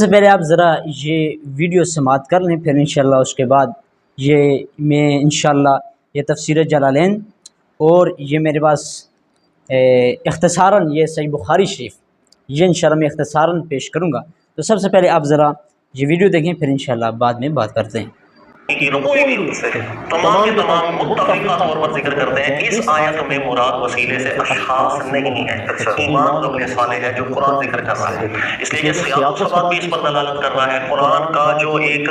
سے پہلے آپ ذرا یہ ویڈیو سماعت کر لیں، پھر انشاءاللہ اس کے بعد میں انشاءاللہ یہ تفسیر جلالین اور یہ میرے پاس اختصاراً یہ صحیح بخاری شریف یہ انشاءاللہ میں اختصاراً پیش کروں گا۔ تو سب سے پہلے آپ ذرا یہ ویڈیو دیکھیں، پھر انشاءاللہ بعد میں بات کرتے ہیں۔ کوئی بھی ان سے تمام کے تمام متفقہ طور پر ذکر کرتے ہیں اس آیت میں مراد وسیلے سے اشخاص نہیں ہے، ایمان قبل صالح ہے جو قرآن ذکر کر رہا ہے، اس لیے کہ سیاق و سباق بھی اس پر دلالت کر رہا ہے، قرآن کا جو ایک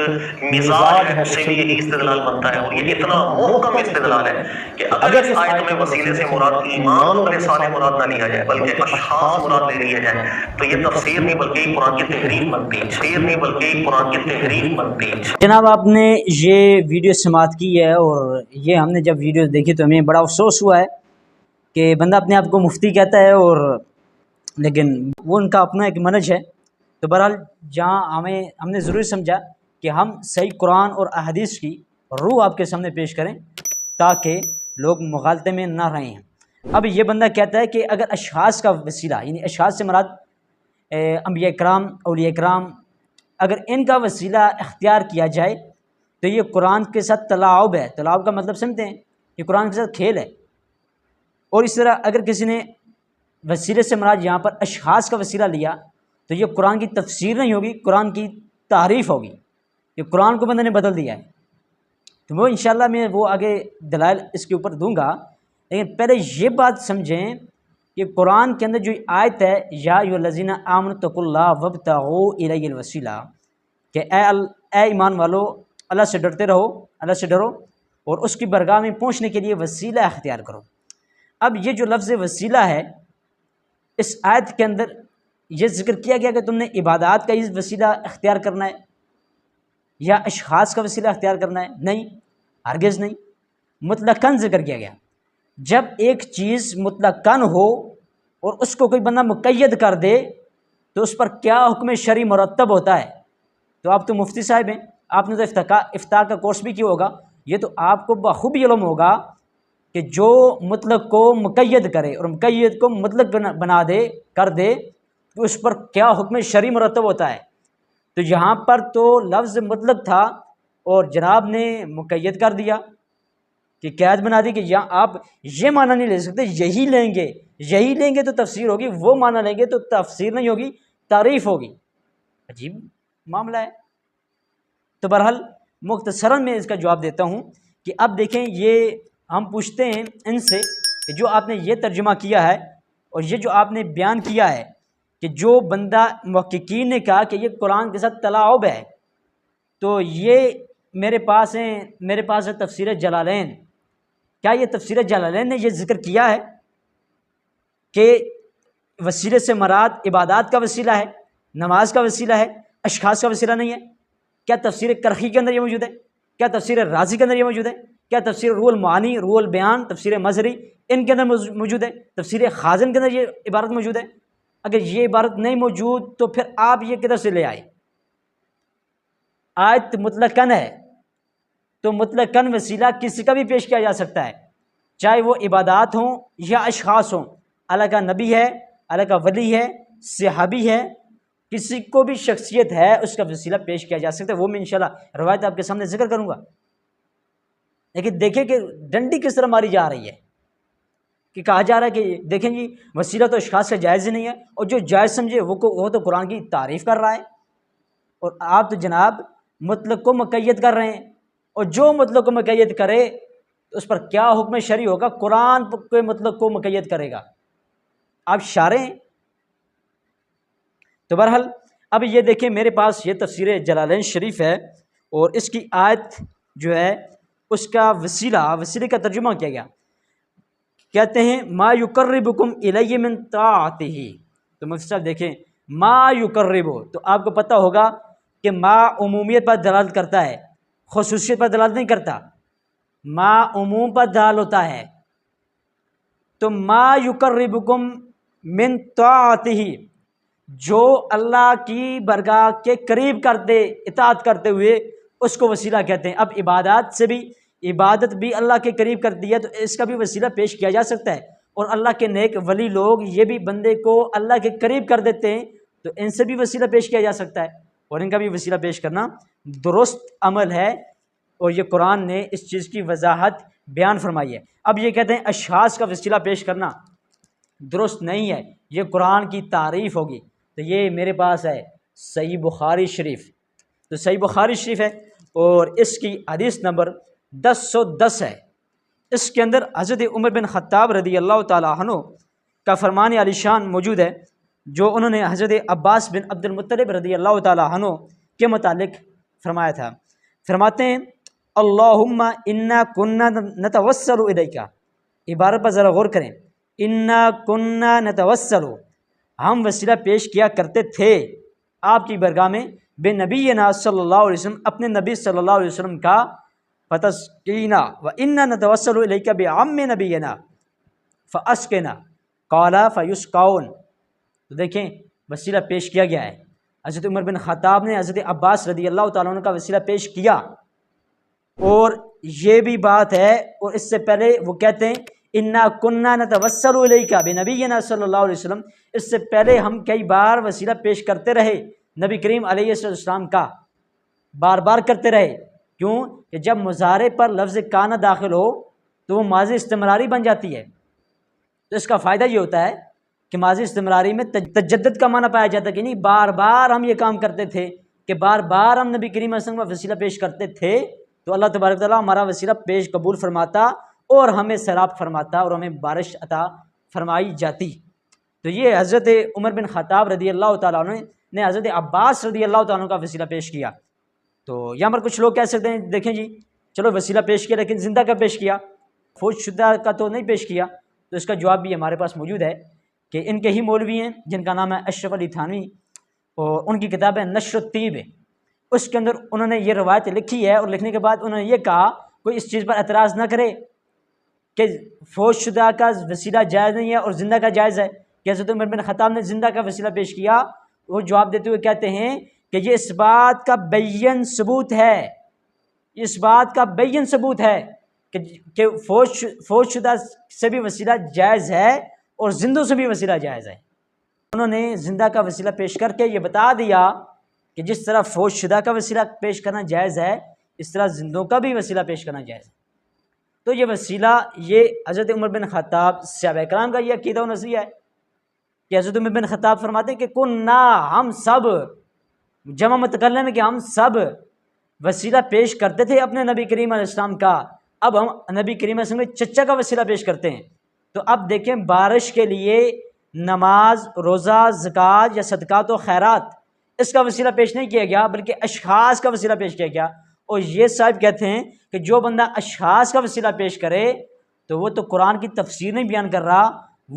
مزاج ہے اس سے بھی یہی استدلال بنتا ہے، اور یہ اتنا محکم استدلال ہے کہ اگر اس آیت میں وسیلے سے مراد ایمان قبل صالح مراد نہ لیا جائے بلکہ اشخاص مراد لے لیا جائے تو یہ تفسیر نہیں بلکہ قرآن کی تحریف بنتی ہے، تفسیر نہیں بلکہ قرآن کی تحریف بنتی ہے۔ جناب آپ نے یہ ویڈیو سماعت کی ہے، اور یہ ہم نے جب ویڈیو دیکھی تو ہمیں بڑا افسوس ہوا ہے کہ بندہ اپنے آپ کو مفتی کہتا ہے، اور لیکن وہ ان کا اپنا ایک منہج ہے۔ تو بہرحال جہاں ہم نے ضروری سمجھا کہ ہم صحیح قرآن اور احادیث کی روح آپ کے سامنے پیش کریں تاکہ لوگ مغالطے میں نہ رہیں۔ اب یہ بندہ کہتا ہے کہ اگر اشخاص کا وسیلہ، یعنی اشخاص سے مراد انبیاء کرام، اولیاء کرام، اگر ان کا وسیلہ اختیار کیا جائے تو یہ قرآن کے ساتھ تلاعب ہے۔ تلاعب کا مطلب سمجھتے ہیں کہ قرآن کے ساتھ کھیل ہے۔ اور اس طرح اگر کسی نے وسیلے سے مراد یہاں پر اشخاص کا وسیلہ لیا تو یہ قرآن کی تفسیر نہیں ہوگی، قرآن کی تعریف ہوگی، کہ قرآن کو بندے نے بدل دیا ہے۔ تو وہ انشاءاللہ میں وہ آگے دلائل اس کے اوپر دوں گا، لیکن پہلے یہ بات سمجھیں کہ قرآن کے اندر جو آیت ہے یا ایھا الذین آمنوا اتقوا اللہ وابتغوا الیہ الوسیلہ، کہ اے ایمان والو اللہ سے ڈرتے رہو، اللہ سے ڈرو اور اس کی برگاہ میں پہنچنے کے لیے وسیلہ اختیار کرو۔ اب یہ جو لفظ وسیلہ ہے اس آیت کے اندر یہ ذکر کیا گیا کہ تم نے عبادات کا یہ وسیلہ اختیار کرنا ہے یا اشخاص کا وسیلہ اختیار کرنا ہے؟ نہیں، ہرگز نہیں، مطلقاً ذکر کیا گیا۔ جب ایک چیز مطلقاً ہو اور اس کو کوئی بندہ مقید کر دے تو اس پر کیا حکم شرعی مرتب ہوتا ہے؟ تو آپ تو مفتی صاحب ہیں، آپ نے تو افتاء کا کورس بھی کیا ہوگا، یہ تو آپ کو بخوبی علم ہوگا کہ جو مطلق کو مقید کرے اور مقید کو مطلق بنا دے کر دے تو اس پر کیا حکم شرعی مرتب ہوتا ہے۔ تو یہاں پر تو لفظ مطلق تھا اور جناب نے مقید کر دیا کہ قید بنا دی کہ یہاں آپ یہ معنی نہیں لے سکتے، یہی لیں گے تو تفسیر ہوگی، وہ معنی لیں گے تو تفسیر نہیں ہوگی، تعریف ہوگی۔ عجیب معاملہ ہے۔ تو بہرحال مختصراً میں اس کا جواب دیتا ہوں کہ اب دیکھیں، یہ ہم پوچھتے ہیں ان سے کہ جو آپ نے یہ ترجمہ کیا ہے اور یہ جو آپ نے بیان کیا ہے کہ جو بندہ محققین نے کہا کہ یہ قرآن کے ساتھ تلاعب ہے، تو یہ میرے پاس ہے تفسیر جلالین۔ کیا یہ تفسیر جلالین نے یہ ذکر کیا ہے کہ وسیلے سے مراد عبادات کا وسیلہ ہے، نماز کا وسیلہ ہے، اشخاص کا وسیلہ نہیں ہے؟ کیا تفسیر کرخی کے اندر یہ موجود ہے؟ کیا تفسیر رازی کے اندر یہ موجود ہے؟ کیا تفسیر روح المعانی، روح البیان، تفسیر مظہری ان کے اندر موجود ہے؟ تفسیر خازن کے اندر یہ عبارت موجود ہے؟ اگر یہ عبارت نہیں موجود تو پھر آپ یہ کدھر سے لے آئے؟ آیت مطلقاً ہے تو مطلقاً وسیلہ کسی کا بھی پیش کیا جا سکتا ہے، چاہے وہ عبادات ہوں یا اشخاص ہوں۔ اللہ کا نبی ہے، اللہ کا ولی ہے، صحابی ہے، کسی کو بھی شخصیت ہے اس کا وسیلہ پیش کیا جا سکتا ہے۔ وہ میں انشاءاللہ روایت آپ کے سامنے ذکر کروں گا۔ لیکن دیکھیں کہ ڈنڈی کس طرح ماری جا رہی ہے کہ کہا جا رہا ہے کہ دیکھیں جی وسیلہ تو اشخاص کا جائز ہی نہیں ہے، اور جو جائز سمجھے وہ تو قرآن کی تعریف کر رہا ہے، اور آپ تو جناب مطلق کو مقید کر رہے ہیں، اور جو مطلق کو مقید کرے تو اس پر کیا حکم شرعی ہوگا؟ قرآن کے مطلق کو مقید کرے گا۔ آپ شارع ہیں۔ تو بہرحال اب یہ دیکھیں میرے پاس یہ تفسیر جلالین شریف ہے، اور اس کی آیت جو ہے اس کا وسیلے کا ترجمہ کیا گیا، کہتے ہیں ما یقربکم الیہ من طاعتہ۔ تو مفتی صاحب دیکھیں ما یقرب، تو آپ کو پتہ ہوگا کہ ما عمومیت پر دلالت کرتا ہے، خصوصیت پر دلالت نہیں کرتا، ما عموم پر دال ہوتا ہے۔ تو ما یقربکم من طاعتہ، جو اللہ کی برگاہ کے قریب کر دے اطاعت کرتے ہوئے، اس کو وسیلہ کہتے ہیں۔ اب عبادت بھی اللہ کے قریب کر دی ہے تو اس کا بھی وسیلہ پیش کیا جا سکتا ہے، اور اللہ کے نیک ولی لوگ یہ بھی بندے کو اللہ کے قریب کر دیتے ہیں تو ان سے بھی وسیلہ پیش کیا جا سکتا ہے۔ اور ان کا بھی وسیلہ پیش کرنا درست عمل ہے، اور یہ قرآن نے اس چیز کی وضاحت بیان فرمائی ہے۔ اب یہ کہتے ہیں اشخاص کا وسیلہ پیش کرنا درست نہیں ہے، یہ قرآن کی تعریف ہوگی۔ تو یہ میرے پاس ہے صحیح بخاری شریف، تو صحیح بخاری شریف ہے اور اس کی حدیث نمبر 1010 ہے۔ اس کے اندر حضرت عمر بن خطاب رضی اللہ تعالیٰ عنہ کا فرمان علی شان موجود ہے، جو انہوں نے حضرت عباس بن عبد المطلب رضی اللہ تعالیٰ عنہ کے متعلق فرمایا تھا۔ فرماتے ہیں اللہم انا کننا نتوسل الیکا، عبارت پر ذرا غور کریں، انا کننا نتوسل، ہم وسیلہ پیش کیا کرتے تھے آپ کی برگاہ میں بے نبینا صلی اللہ علیہ وسلم، اپنے نبی صلی اللہ علیہ وسلم کا فتسقینا و انا نتوسل الیک بعم نبینا فاسقنا قال فیسقون۔ تو دیکھیں وسیلہ پیش کیا گیا ہے، حضرت عمر بن خطاب نے حضرت عباس رضی اللہ تعالیٰ عنہ کا وسیلہ پیش کیا، اور یہ بھی بات ہے، اور اس سے پہلے وہ کہتے ہیں انا کننا نتوسل الیک بنبینا صلی اللہ علیہ وسلم، اس سے پہلے ہم کئی بار وسیلہ پیش کرتے رہے نبی کریم علیہ السلام کا، بار بار کرتے رہے۔ کیوں کہ جب مضارع پر لفظ کانا داخل ہو تو وہ ماضی استمراری بن جاتی ہے، تو اس کا فائدہ یہ ہوتا ہے کہ ماضی استمراری میں تجدد کا معنی پایا جاتا ہے کہ نہیں بار بار ہم یہ کام کرتے تھے، کہ بار بار ہم نبی کریم علیہ السلام کا وسیلہ پیش کرتے تھے، تو اللہ تبارک تعالیٰ ہمارا وسیلہ پیش قبول فرماتا اور ہمیں سیراب فرماتا اور ہمیں بارش عطا فرمائی جاتی۔ تو یہ حضرت عمر بن خطاب رضی اللہ تعالیٰ عنہ نے حضرت عباس رضی اللہ تعالیٰ عنہ کا وسیلہ پیش کیا۔ تو یہاں پر کچھ لوگ کہہ سکتے ہیں دیکھیں جی چلو وسیلہ پیش کیا لیکن زندہ کا پیش کیا، فوت شدہ کا تو نہیں پیش کیا۔ تو اس کا جواب بھی ہمارے پاس موجود ہے کہ ان کے ہی مولوی ہیں جن کا نام ہے اشرف علی تھانوی، اور ان کی کتاب ہے نشر الطیب، اس کے اندر انہوں نے یہ روایت لکھی ہے، اور لکھنے کے بعد انہوں نے یہ کہا کوئی اس چیز پر اعتراض نہ کرے کہ فوت شدہ کا وسیلہ جائز نہیں ہے اور زندہ کا جائز ہے، کہ حضرت عمر بن خطاب نے زندہ کا وسیلہ پیش کیا۔ وہ جواب دیتے ہوئے کہتے ہیں کہ یہ اس بات کا بین ثبوت ہے، اس بات کا بین ثبوت ہے کہ فوت شدہ سے بھی وسیلہ جائز ہے اور زندوں سے بھی وسیلہ جائز ہے۔ انہوں نے زندہ کا وسیلہ پیش کر کے یہ بتا دیا کہ جس طرح فوت شدہ کا وسیلہ پیش کرنا جائز ہے اس طرح زندوں کا بھی وسیلہ پیش کرنا جائز ہے۔ تو یہ وسیلہ یہ حضرت عمر بن خطاب صحابہ کرام کا یہ عقیدہ و نظریہ ہے کہ حضرت عمر بن خطاب فرماتے ہیں کہ کننا، ہم سب، جمع متکلم ہے کہ ہم سب وسیلہ پیش کرتے تھے اپنے نبی کریم علیہ السلام کا، اب ہم نبی کریم علیہ السلام کے چچا کا وسیلہ پیش کرتے ہیں۔ تو اب دیکھیں بارش کے لیے نماز، روزہ، زکوٰۃ یا صدقات و خیرات اس کا وسیلہ پیش نہیں کیا گیا بلکہ اشخاص کا وسیلہ پیش کیا گیا، اور یہ صاحب کہتے ہیں کہ جو بندہ اشخاص کا وسیلہ پیش کرے تو وہ تو قرآن کی تفسیر نہیں بیان کر رہا،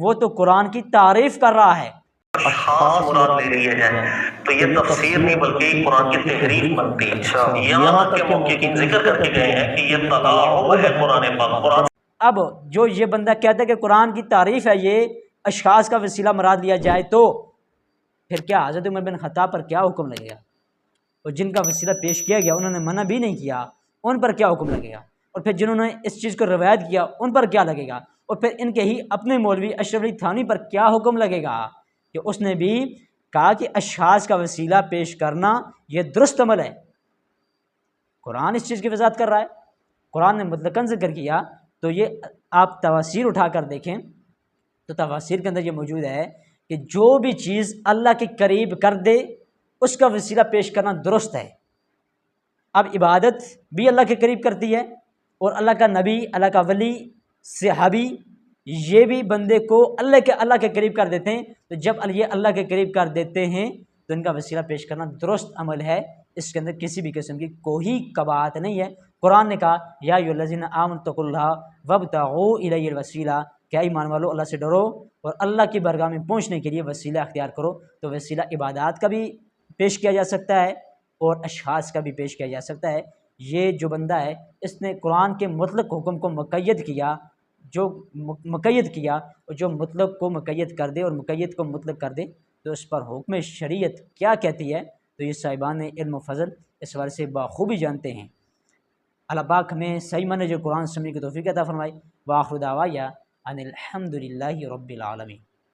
وہ تو قرآن کی تعریف کر رہا ہے۔ اشخاص مراد لے لیے جائیں تو یہ تفسیر نہیں بلکہ قرآن کی تحریف بنتی ہے۔ یہاں تک کہ محققین ذکر کر کے گئے ہیں کہ یہ تلاعب ہے قرآن پاک۔ قرآن اب جو یہ بندہ کہتا ہے کہ قرآن کی تعریف ہے یہ اشخاص کا وسیلہ مراد لیا جائے تو پھر کیا حضرت عمر بن خطاب پر کیا حکم لگے گا؟ اور جن کا وسیلہ پیش کیا گیا انہوں نے منع بھی نہیں کیا، ان پر کیا حکم لگے گا؟ اور پھر جنہوں نے اس چیز کو روایت کیا ان پر کیا لگے گا؟ اور پھر ان کے ہی اپنے مولوی اشرف علی تھانوی پر کیا حکم لگے گا کہ اس نے بھی کہا کہ اشخاص کا وسیلہ پیش کرنا یہ درست عمل ہے؟ قرآن اس چیز کی وضاحت کر رہا ہے، قرآن نے مطلقاً ذکر کیا۔ تو یہ آپ تفاسیر اٹھا کر دیکھیں تو تفاسیر کے اندر یہ موجود ہے کہ جو بھی چیز اللہ کے قریب کر دے اس کا وسیلہ پیش کرنا درست ہے۔ اب عبادت بھی اللہ کے قریب کرتی ہے، اور اللہ کا نبی، اللہ کا ولی، صحابی یہ بھی بندے کو اللہ کے قریب کر دیتے ہیں۔ تو جب یہ اللہ کے قریب کر دیتے ہیں تو ان کا وسیلہ پیش کرنا درست عمل ہے، اس کے اندر کسی بھی قسم کی کوئی قباحت نہیں ہے۔ قرآن نے کہا یا ایھا الذین آمنوا اتقوا اللہ وابتغوا الیہ الوسیلہ، کہ ایمان والو اللہ سے ڈرو اور اللہ کی برگاہ میں پہنچنے کے لیے وسیلہ اختیار کرو۔ تو وسیلہ عبادات کا بھی پیش کیا جا سکتا ہے اور اشخاص کا بھی پیش کیا جا سکتا ہے۔ یہ جو بندہ ہے اس نے قرآن کے مطلق حکم کو مقید کیا، اور جو مطلق کو مقید کر دے اور مقید کو مطلق کر دے تو اس پر حکم شریعت کیا کہتی ہے، تو یہ صاحبان علم و فضل اس بارے سے بخوبی جانتے ہیں۔ اللہ پاک ہمیں صحیح منہج قرآن سمجھنے کی توفیق عطا فرمائے۔ وآخر دعوانا ان الحمد للہ رب العالمین۔